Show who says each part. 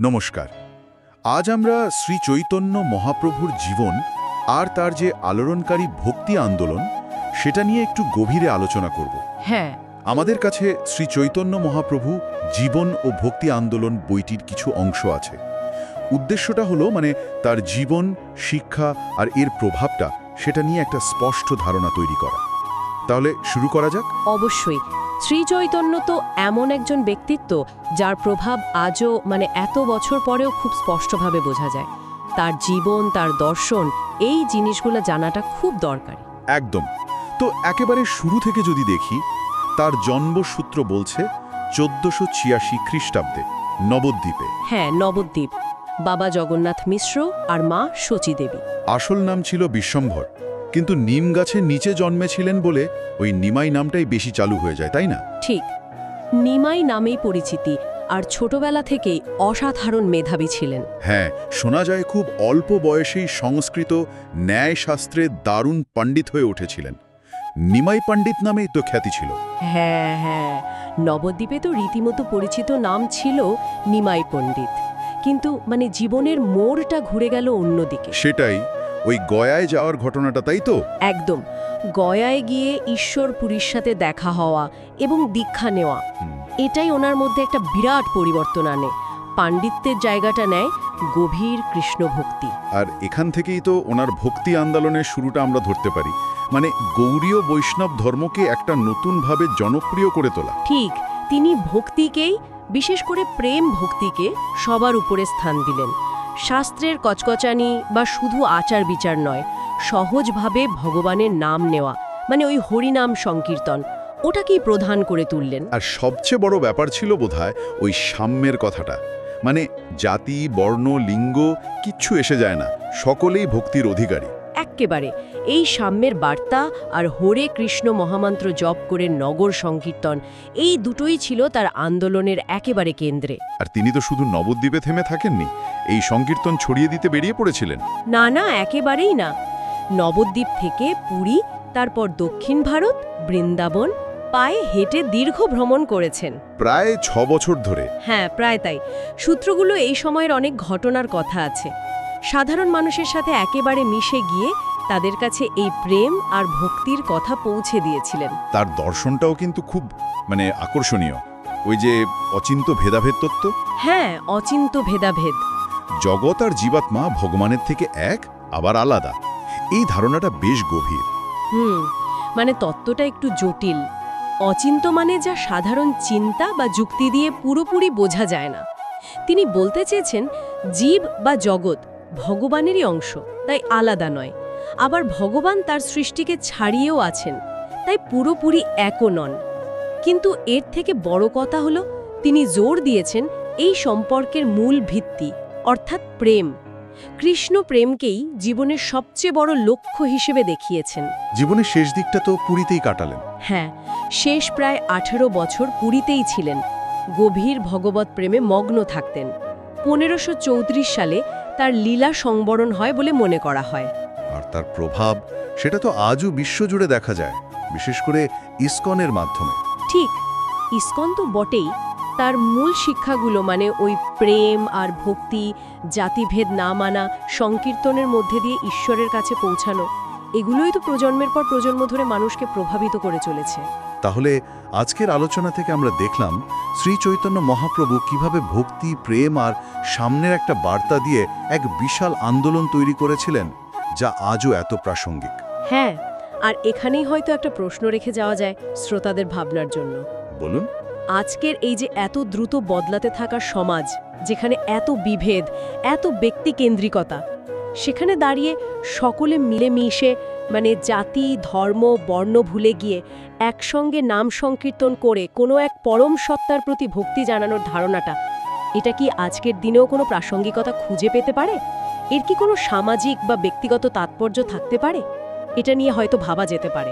Speaker 1: নমস্কার। আজ আমরা শ্রী চৈতন্য মহাপ্রভুর জীবন আর তার যে আলোড়নকারী ভক্তি আন্দোলন সেটা নিয়ে একটু গভীরে আলোচনা করব।
Speaker 2: হ্যাঁ।
Speaker 1: আমাদের কাছে শ্রী চৈতন্য মহাপ্রভু জীবন ও ভক্তি আন্দোলন বইটির কিছু অংশ আছে। উদ্দেশ্যটা হলো তার জীবন, শিক্ষা আর এর প্রভাবটা সেটা নিয়ে একটা স্পষ্ট ধারণা তৈরি করা। তাহলে শুরু করা যাক।
Speaker 2: অবশ্যই। শ্রী চৈতন্য তো এমন একজন ব্যক্তিত্ব যার প্রভাব আজও এত বছর পরেও খুব স্পষ্টভাবে বোঝা যায়। তার জীবন, তার দর্শন, এই জিনিসগুলো জানাটা খুব দরকারি।
Speaker 1: একদম। তো একেবারে শুরু থেকে যদি দেখি, তার জন্মসূত্র বলছে 1486 খ্রিস্টাব্দে নবদ্বীপে।
Speaker 2: হ্যাঁ, নবদ্বীপ। বাবা জগন্নাথ মিশ্র আর মা শচী দেবী।
Speaker 1: আসল নাম ছিল বিশ্বম্ভর, কিন্তু নিম গাছের নিচে জন্মেছিলেন বলে ওই নিমাই নামটাই বেশি চালু হয়ে যায়, তাই না?
Speaker 2: ঠিক, নিমাই নামেই পরিচিতি, আর ছোটবেলা থেকেই অসাধারণ মেধাবী ছিলেন।
Speaker 1: হ্যাঁ, শোনা যায় খুব অল্প বয়সেই সংস্কৃত ন্যায়শাস্ত্রে দারুণ পণ্ডিত হয়ে উঠেছিলেন। নিমাই পণ্ডিত নামেই তো খ্যাতি ছিল।
Speaker 2: হ্যাঁ হ্যাঁ, নবদ্বীপে তো রীতিমতো পরিচিত নাম ছিল নিমাই পণ্ডিত, কিন্তু জীবনের মোড়টা ঘুরে গেল অন্যদিকে।
Speaker 1: সেটাই, ওই গয়ায় যাওয়ার ঘটনাটা, তাই তো?
Speaker 2: একদম। গয়ায় গিয়ে ঈশ্বরপুরীর সাথে দেখা হওয়া এবং দীক্ষা নেওয়া, এটাই ওনার মধ্যে একটা বিরাট পরিবর্তন আনে। পাণ্ডিত্যের জায়গাটা নেয় গভীর কৃষ্ণ ভক্তি।
Speaker 1: আর এখান থেকেই তো ওনার ভক্তি আন্দোলনের শুরুটা আমরা ধরতে পারি। গৌড়ীয় বৈষ্ণব ধর্মকে একটা নতুনভাবে জনপ্রিয় করে তোলা।
Speaker 2: ঠিক, তিনি ভক্তিকেই, বিশেষ করে প্রেম ভক্তিকে সবার উপরে স্থান দিলেন। শাস্ত্রের কচকচানি বা শুধু আচার বিচার নয়, সহজভাবে ভগবানের নাম নেওয়া, ওই হরিনাম সংকীর্তন, ওটাকেই প্রধান করে তুললেন।
Speaker 1: আর সবচেয়ে বড় ব্যাপার ছিল বোধহয় ওই সাম্যের কথাটা। জাতি, বর্ণ, লিঙ্গ কিচ্ছু এসে যায় না, সকলেই ভক্তির অধিকারী।
Speaker 2: এক্কেবারে এই সাম্যের বার্তা আর হরে কৃষ্ণ মহামন্ত্র জপ করে নগর সংকীর্তন, এই দুটোই ছিল তার আন্দোলনের একেবারে কেন্দ্রে।
Speaker 1: আর তিনি তো শুধু নবদ্বীপে থেমে থাকেননি, এই সংকীর্তন ছড়িয়ে দিতে বেরিয়ে পড়েছিলেন।
Speaker 2: না না, একেবারেই না। নবদ্বীপ থেকে পুরী, তারপর দক্ষিণ ভারত, বৃন্দাবন, পায়ে হেঁটে দীর্ঘ ভ্রমণ করেছেন,
Speaker 1: প্রায় 6 বছর ধরে।
Speaker 2: হ্যাঁ, প্রায় তাই। সূত্রগুলো এই সময়ের অনেক ঘটনার কথা আছে। সাধারণ মানুষের সাথে একেবারে মিশে গিয়ে তাদের কাছে এই প্রেম আর ভক্তির কথা পৌঁছে দিয়েছিলেন।
Speaker 1: তার দর্শনটাও কিন্তু খুব আকর্ষণীয়। ওই যে অচিন্ত ভেদাভেদ তত্ত্ব।
Speaker 2: হ্যাঁ, অচিন্ত ভেদাভেদ।
Speaker 1: জগৎ আর জীবাত্মা ভগবানের থেকে এক, আবার আলাদা, এই ধারণাটা বেশ গভীর।
Speaker 2: তত্ত্বটা একটু জটিল। অচিন্ত যা সাধারণ চিন্তা বা যুক্তি দিয়ে পুরোপুরি বোঝা যায় না। তিনি বলতে চেয়েছেন জীব বা জগৎ ভগবানেরই অংশ, তাই আলাদা নয়। আবার ভগবান তার সৃষ্টিকে ছাড়িয়েও আছেন, তাই পুরোপুরি একও নন। কিন্তু এর থেকে বড় কথা হলো, তিনি জোর দিয়েছেন এই সম্পর্কের মূল ভিত্তি, অর্থাৎ প্রেম। কৃষ্ণ প্রেমকেই জীবনের সবচেয়ে বড় লক্ষ্য হিসেবে দেখিয়েছেন।
Speaker 1: জীবনের শেষ দিকটা তো পুরীতেই কাটালেন।
Speaker 2: হ্যাঁ, শেষ প্রায় 18 বছর পুরীতেই ছিলেন। গভীর ভগবত প্রেমে মগ্ন থাকতেন। 1534 সালে তার লীলা সংবরণ হয় বলে মনে করা হয়।
Speaker 1: আর তার প্রভাব সেটা তো আজও বিশ্বজুড়ে দেখা যায়, বিশেষ করে ইসকনের মাধ্যমে।
Speaker 2: ঠিক, ইসকন তো বটেই। তার মূল শিক্ষাগুলো ওই প্রেম আর ভক্তি, জাতিভেদ না মানা, সংকীর্তনের মধ্যে দিয়ে ঈশ্বরের কাছে পৌঁছানো, এগুলোই তো প্রজন্মের পর প্রজন্ম ধরে মানুষকে প্রভাবিত করে চলেছে।
Speaker 1: তাহলে আজকের আলোচনা থেকে আমরা দেখলাম শ্রী চৈতন্য মহাপ্রভু কিভাবে ভক্তি, প্রেম আর সামনের একটা বার্তা দিয়ে এক বিশাল আন্দোলন তৈরি করেছিলেন, যা আজও এত প্রাসঙ্গিক।
Speaker 2: হ্যাঁ, আর এখানেই হয়তো একটা প্রশ্ন রেখে যাওয়া যায় শ্রোতাদের ভাবনার জন্য।
Speaker 1: বলুন।
Speaker 2: আজকের এই যে এত দ্রুত বদলাতে থাকা সমাজ, যেখানে এত বিভেদ, এত ব্যক্তিকেন্দ্রিকতা, সেখানে দাঁড়িয়ে সকলে মিলেমিশে জাতি, ধর্ম, বর্ণ ভুলে গিয়ে একসঙ্গে নাম সংকীর্তন করে কোনো এক পরম সত্তার প্রতি ভক্তি জানানোর ধারণাটা, এটা কি আজকের দিনেও কোনো প্রাসঙ্গিকতা খুঁজে পেতে পারে? এর কি কোনো সামাজিক বা ব্যক্তিগত তাৎপর্য থাকতে পারে? এটা নিয়ে হয়তো ভাবা যেতে পারে।